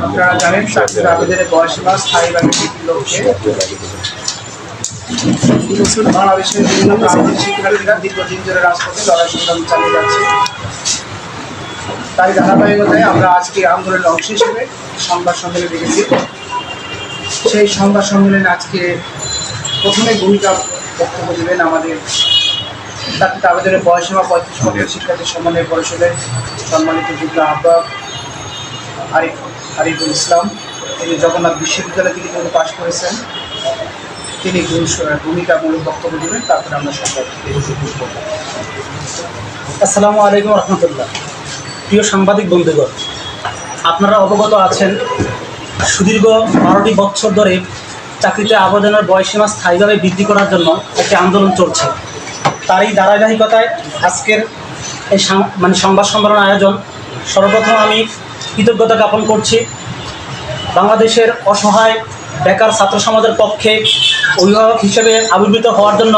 আপনারা জানেন আবেদনের বয়সীমা স্থায়ীভাবে বৃদ্ধির লক্ষ্যে বাংলাদেশের বিভিন্ন প্রান্তের শিক্ষার্থীরা দীর্ঘদিন ধরে রাজপথে লড়াই সংগ্রাম চালিয়ে যাচ্ছে। তাই ধারাবাহিকতায় আমরা আজকে আন্দোলনের অংশ হিসেবে সংবাদ সম্মেলনে দেখেছি। সেই সংবাদ সম্মেলনে আজকে প্রথমে ভূমিকা বক্তব্য দেবেন আমাদের জাতীয় আবেদনের বয়সীমা 35 বছর শিক্ষার্থী সমন্বয় পরিষদের সম্মানিত যুগ্ম আহ্বায়ক আরিফুল ইসলাম। তিনি জগন্নাথ বিশ্ববিদ্যালয় থেকে তিনি পাশ করেছেন। তিনি ভূমিকামূলক বক্তব্য দেবেন, তারপরে আমরা সংবাদ। আসসালামু আলাইকুম রহমতুল্লাহ। প্রিয় সাংবাদিক বন্ধুগণ, আপনারা অবগত আছেন সুদীর্ঘ 12টি বছর ধরে চাকরিতে আবেদনের বয়সীমা স্থায়ীভাবে বৃদ্ধি করার জন্য একটি আন্দোলন চলছে। তারই ধারাবাহিকতায় আজকের এই সংবাদ সম্মেলন আয়োজন। সর্বপ্রথম আমি কৃতজ্ঞতা জ্ঞাপন করছি বাংলাদেশের অসহায় বেকার ছাত্র সমাজের পক্ষে অভিভাবক হিসেবে আবির্ভূত হওয়ার জন্য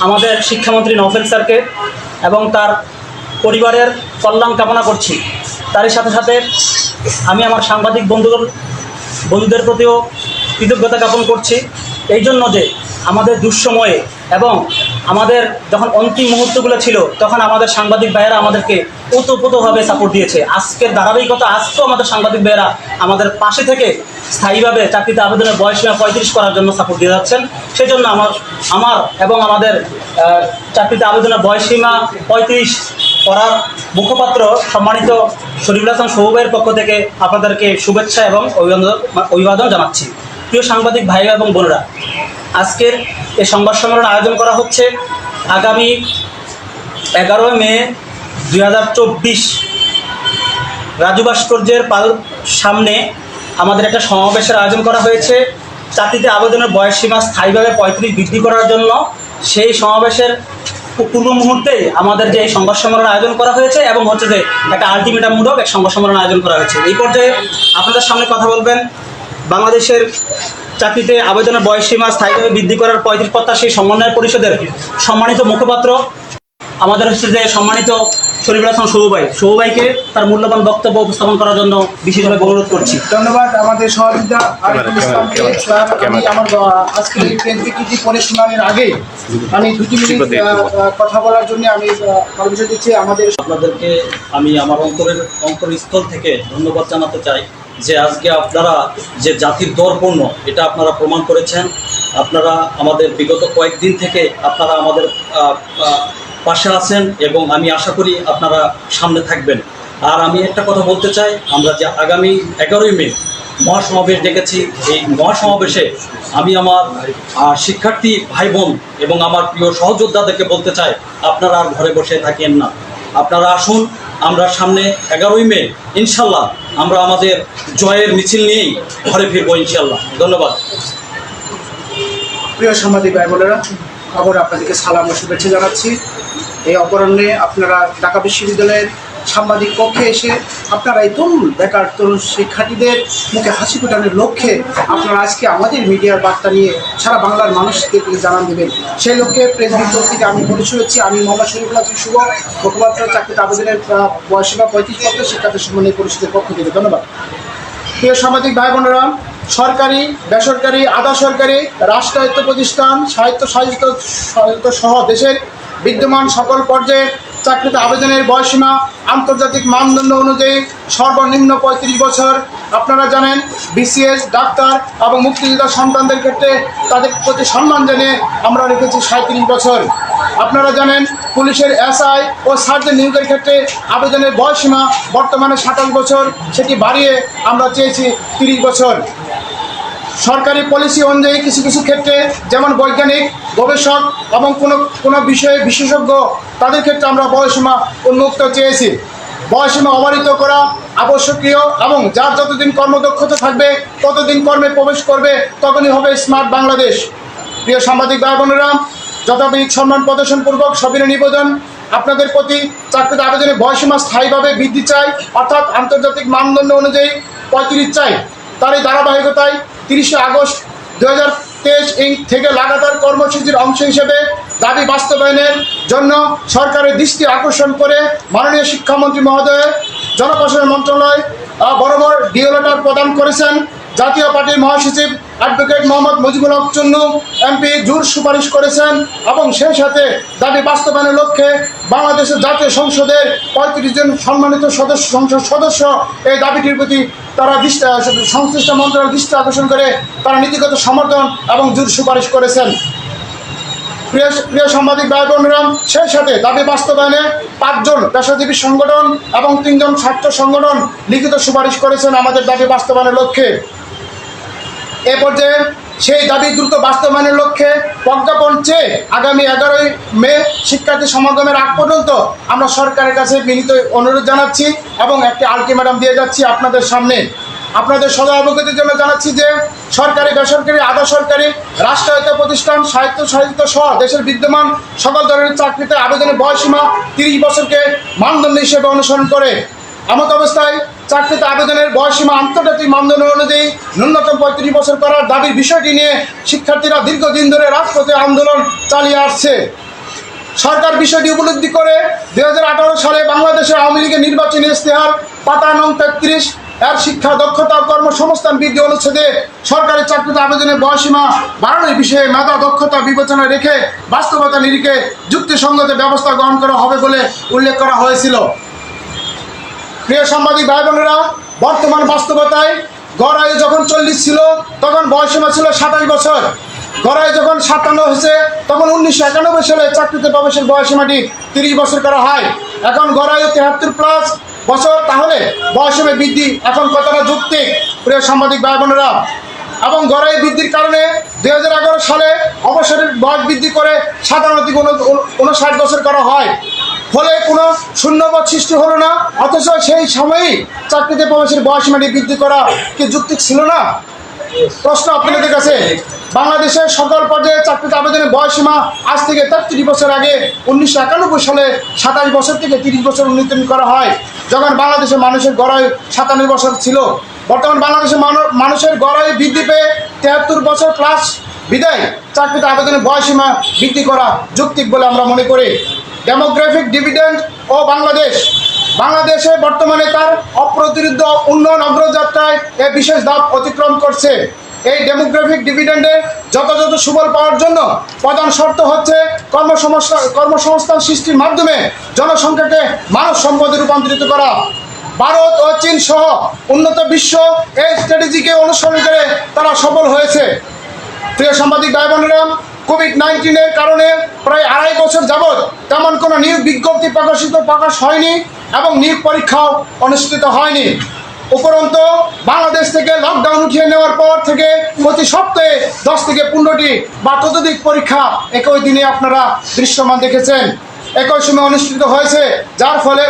আমাদের শিক্ষামন্ত্রী নওফেল স্যারকে এবং তার পরিবারের কল্যাণ কামনা করছি। তারই সাথে সাথে আমি আমার সাংবাদিক বন্ধুদের প্রতিও কৃতজ্ঞতা জ্ঞাপন করছি এই জন্য যে আমাদের দুঃসময়ে এবং আমাদের যখন অন্তিম মুহূর্তগুলো ছিল তখন আমাদের সাংবাদিক ভাইয়েরা আমাদেরকে ওতপ্রোতভাবে সাপোর্ট দিয়েছে। আজকের ধারাবাহিকতা আজকেও আমাদের সাংবাদিক ভাইয়েরা আমাদের পাশে থেকে স্থায়ীভাবে চাকরিতে আবেদনের বয়সীমা 35 করার জন্য সাপোর্ট দিয়ে যাচ্ছেন। সেই জন্য আমার এবং আমাদের চাকরিতে আবেদনের বয়সীমা 35 করার মুখপাত্র সম্মানিত শরীফুল হাসান সবু ভাইয়ের পক্ষ থেকে আপনাদেরকে শুভেচ্ছা এবং অভিবাদন জানাচ্ছি। প্রিয় সাংবাদিক ভাই এবং বোনেরা, আজকের এই সংবাদ সম্মেলন আয়োজন করা হচ্ছে আগামী 11 মে 2024 রাজু ভাস্কর্যের সামনে আমাদের একটা সমাবেশের আয়োজন করা হয়েছে চাকরিতে আবেদনের বয়সসীমা স্থায়ীভাবে 35 বৃদ্ধি করার জন্য। সেই সমাবেশের পূর্ব মুহূর্তেই আমাদের যে এই সংবাদ সম্মেলন আয়োজন করা হয়েছে এবং হচ্ছে যে একটা আলটিমেটামূলক এক সংবাদ সম্মেলন আয়োজন করা হয়েছে। এই পর্যায়ে আপনাদের সামনে কথা বলবেন বাংলাদেশের চাকরিতে আবেদনের বয়সসীমা স্থায়ীভাবে বৃদ্ধি করার 35 প্রত্যাশী সমন্বয় পরিষদের সম্মানিত মুখপাত্র আমাদের হচ্ছে যে সম্মানিত শরীফুল হাসান সবু ভাইকে তার মূল্যবান বক্তব্য উপস্থাপন করার জন্য বিশেষভাবে অনুরোধ করছি। ধন্যবাদ আমাদের সহযোগিতা আরিফুল ইসলামকে। আমি আমার আজকে এই প্রেস বিবৃতি পরে শোনানোর আগে আমি 2 মিনিট কথা বলার জন্য আমি পারমিশন দিচ্ছি। আপনাদেরকে আমি আমার অন্তরস্থল থেকে ধন্যবাদ জানাতে চাই যে আজকে আপনারা যে জাতির দর্পণ্য এটা আপনারা প্রমাণ করেছেন। আপনারা আমাদের বিগত কয়েকদিন থেকে আপনারা আমাদের পাশে আছেন এবং আমি আশা করি আপনারা সামনে থাকবেন। আর আমি একটা কথা বলতে চাই, আমরা যে আগামী 11 মে মহাসমাবেশ ডেকেছি, এই মহাসমাবেশে আমি আমার শিক্ষার্থী ভাই বোন এবং আমার প্রিয় সহযোদ্ধাদেরকে বলতে চাই, আপনারা আর ঘরে বসে থাকেন না, আপনারা আসুন। আমরা সামনে 11 মে ইনশাল্লাহ আমরা আমাদের জয়ের মিছিল নিয়েই ঘরে ফিরবো ইনশাল্লাহ। ধন্যবাদ। প্রিয় সাংবাদিক ভাই বোনেরা, খবর আপনাদেরকে সালাম ও শুভেচ্ছা জানাচ্ছি। এই অপরাহ্নে আপনারা ঢাকা বিশ্ববিদ্যালয়ের সাংবাদিক কক্ষে এসে আপনারা এই বেকার তরুণ শিক্ষার্থীদের মুখে হাসি ফোটানোর লক্ষ্যে আপনারা আজকে আমাদের মিডিয়ার বার্তা নিয়ে সারা বাংলার মানুষদেরকে জানান দেবেন। সেই লক্ষ্যে প্রেস বিজ্ঞপ্তিতে আমি পরিচয় হচ্ছি। আমি মোহাম্মদ শরীফুল হাসান শুভ, মুখপাত্র চাকরিতে আবেদনের বয়সীমা 35 পত্র শিক্ষার্থী সমন্বয় পরিষদের পক্ষ থেকে। ধন্যবাদ। প্রিয় সাংবাদিক ভাই বোনেরা, সরকারি, বেসরকারি, আধা সরকারি, রাষ্ট্রায়ত্ত প্রতিষ্ঠান, স্বায়ত্তশাসিত সহ দেশের বিদ্যমান সকল পর্যায়ে চাকরিতে আবেদনের বয়সীমা আন্তর্জাতিক মানদণ্ড অনুযায়ী সর্বনিম্ন 35 বছর। আপনারা জানেন বিসিএস, ডাক্তার এবং মুক্তিযোদ্ধা সন্তানদের ক্ষেত্রে তাদের প্রতি সম্মান জানিয়ে আমরা রেখেছি 37 বছর। আপনারা জানেন পুলিশের এসআই ও সার্জেন্ট নিয়োগের ক্ষেত্রে আবেদনের বয়সীমা বর্তমানে 27 বছর, সেটি বাড়িয়ে আমরা চেয়েছি 30 বছর। সরকারি পলিসি অনুযায়ী কিছু কিছু ক্ষেত্রে যেমন বৈজ্ঞানিক, গবেষক এবং কোনো বিষয়ে বিশেষজ্ঞ তাদের ক্ষেত্রে আমরা বয়সীমা উন্মুক্ত চেয়েছি। বয়সীমা অবারিত করা আবশ্যকীয় এবং যার যতদিন কর্মদক্ষতা থাকবে ততদিন কর্মে প্রবেশ করবে, তখনই হবে স্মার্ট বাংলাদেশ। প্রিয় সাংবাদিক ভাই বোনেরা, যথাবিহিত সম্মান প্রদর্শনপূর্বক সবিনয় নিবেদন, আপনাদের প্রতি চাকরিতে আবেদনের বয়সীমা স্থায়ীভাবে বৃদ্ধি চাই, অর্থাৎ আন্তর্জাতিক মানদণ্ড অনুযায়ী 35 চাই। তার এই ধারাবাহিকতায় 30 আগস্ট 2023 থেকে লাগাতার কর্মসূচির অংশ হিসেবে দাবি বাস্তবায়নের জন্য সরকারের দৃষ্টি আকর্ষণ করে মাননীয় শিক্ষামন্ত্রী মহোদয়ের জনপ্রশাসন মন্ত্রণালয় বরাবর ডিও লেটার প্রদান করেছেন। জাতীয় পার্টির মহাসচিব অ্যাডভোকেট মোহাম্মদ মুজিবুল হক চুন্নু এমপি জোর সুপারিশ করেছেন এবং সেই সাথে দাবি বাস্তবায়নের লক্ষ্যে বাংলাদেশের জাতীয় সংসদের 35 জন সম্মানিত সংসদ সদস্য এই দাবিটির প্রতি তারা সংশ্লিষ্ট মন্ত্রণালয়ের দৃষ্টি আকর্ষণ করে তারা নীতিগত সমর্থন এবং জোর সুপারিশ করেছেন। প্রিয় সাংবাদিক ভাই বোনেরা, সেই সাথে দাবি বাস্তবায়নে 5 জন পেশাজীবী সংগঠন এবং 3 জন ছাত্র সংগঠন লিখিত সুপারিশ করেছেন আমাদের দাবি বাস্তবায়নের লক্ষ্যে। এ পর্যায়ে সেই দাবি দ্রুত বাস্তবায়নের লক্ষ্যে প্রজ্ঞাপন চেয়ে আগামী 11 মে শিক্ষার্থী সমাগমের আগ পর্যন্ত আমরা সরকারের কাছে বিনীত অনুরোধ জানাচ্ছি এবং একটি আলটিমেটাম দিয়ে যাচ্ছি আপনাদের সামনে। আপনাদের সদয় অবগতির জন্য জানাচ্ছি যে সরকারি, বেসরকারি, আধা সরকারি, রাষ্ট্রায়ত্ত প্রতিষ্ঠান, সাহিত্য সহ দেশের বিদ্যমান সকল ধরনের চাকরিতে আবেদনের বয়সীমা 30 বছরকে মানদণ্ড হিসেবে অনুসরণ করে। এমত অবস্থায় চাকরিতে আবেদনের বয়সীমা আন্তর্জাতিক মানদণ্ড অনুযায়ী ন্যূনতম 35 বছর করার দাবির বিষয়টি নিয়ে শিক্ষার্থীরা দীর্ঘদিন ধরে রাজপথে আন্দোলন চালিয়ে আসছে। সরকার বিষয়টি উপলব্ধি করে 2018 সালে বাংলাদেশের আওয়ামী লীগের নির্বাচনী ইশতেহার পাতা নং 33 এর শিক্ষা দক্ষতা ও কর্মসংস্থান বৃদ্ধি অনুচ্ছেদে সরকারি চাকরিতে আবেদনের বয়সীমা বাড়ানোর বিষয়ে মেধা দক্ষতা বিবেচনায় রেখে বাস্তবতা নিরিখে যুক্তিসঙ্গত ব্যবস্থা গ্রহণ করা হবে বলে উল্লেখ করা হয়েছিল। প্রিয় সাংবাদিক ভাই বোনেরা, বর্তমান বাস্তবতায় গড় আয়ু যখন 40 ছিল তখন বয়সীমা ছিল 27 বছর। গড় আয়ু যখন 57 হয়েছে তখন 1991 সালে চাকরিতে প্রবেশের বয়সীমাটি 30 বছর করা হয়। এখন গড় আয়ু 73+ বছর, তাহলে বয়সীমা বৃদ্ধি এখন কতটা যৌক্তিক প্রিয় সাংবাদিক ভাই বোনেরা? এবং গড় আয়ু বৃদ্ধির কারণে 2011 সালে অবসরের বয়স বৃদ্ধি করে 57 বছর করা হয়। ফলে কোনো শূন্যপদ সৃষ্টি হলো না, অথচ সেই সময়ই চাকরিতে প্রবেশের বয়সীমাটি বৃদ্ধি করা কি যৌক্তিক ছিল না? প্রশ্ন আপনাদের কাছে। বাংলাদেশের সকল পর্যায়ে চাকরিতে আবেদনের বয়সীমা আজ থেকে 33 বছর আগে 1991 সালে 27 বছর থেকে 30 বছর উন্নীত করা হয়, যখন বাংলাদেশের মানুষের গড় আয়ু 57 বছর ছিল। বর্তমান বাংলাদেশের মানুষের গড় আয়ু বৃদ্ধি পেয়ে 73 বছর প্লাস বিদায় চাকরিতে আবেদনের বয়সীমা বৃদ্ধি করা যৌক্তিক বলে আমরা মনে করি। ডেমোগ্রাফিক ডিভিডেন্ড ও বাংলাদেশে বর্তমানে তার অপ্রতিরোধ্য উন্নয়ন অগ্রযাত্রায় এ বিশেষ ধাপ অতিক্রম করছে। এই ডেমোগ্রাফিক ডিভিডেন্ডের যথাযথ সুফল পাওয়ার জন্য প্রধান শর্ত হচ্ছে কর্মসংস্থান সৃষ্টির মাধ্যমে জনসংখ্যাকে মানব সম্পদে রূপান্তরিত করা। ভারত ও চীন সহ উন্নত বিশ্ব এই স্ট্র্যাটেজিকে অনুসরণ করে তারা সফল হয়েছে। প্রিয় সাংবাদিক ভাই বোনেরা, কোভিড-19 কারণে প্রায় 2.5 বছর যাবৎ তেমন কোনো নিয়োগ বিজ্ঞপ্তি প্রকাশ হয়নি এবং নিয়োগ পরীক্ষাও অনুষ্ঠিত হয়নি। উপরন্তু বাংলাদেশ থেকে লকডাউন উঠিয়ে নেওয়ার পর থেকে প্রতি সপ্তাহে 10 থেকে 15টি বা ততোধিক পরীক্ষা একই দিনে আপনারা দৃশ্যমান দেখেছেন, একই সময় অনুষ্ঠিত হয়েছে, যার ফলে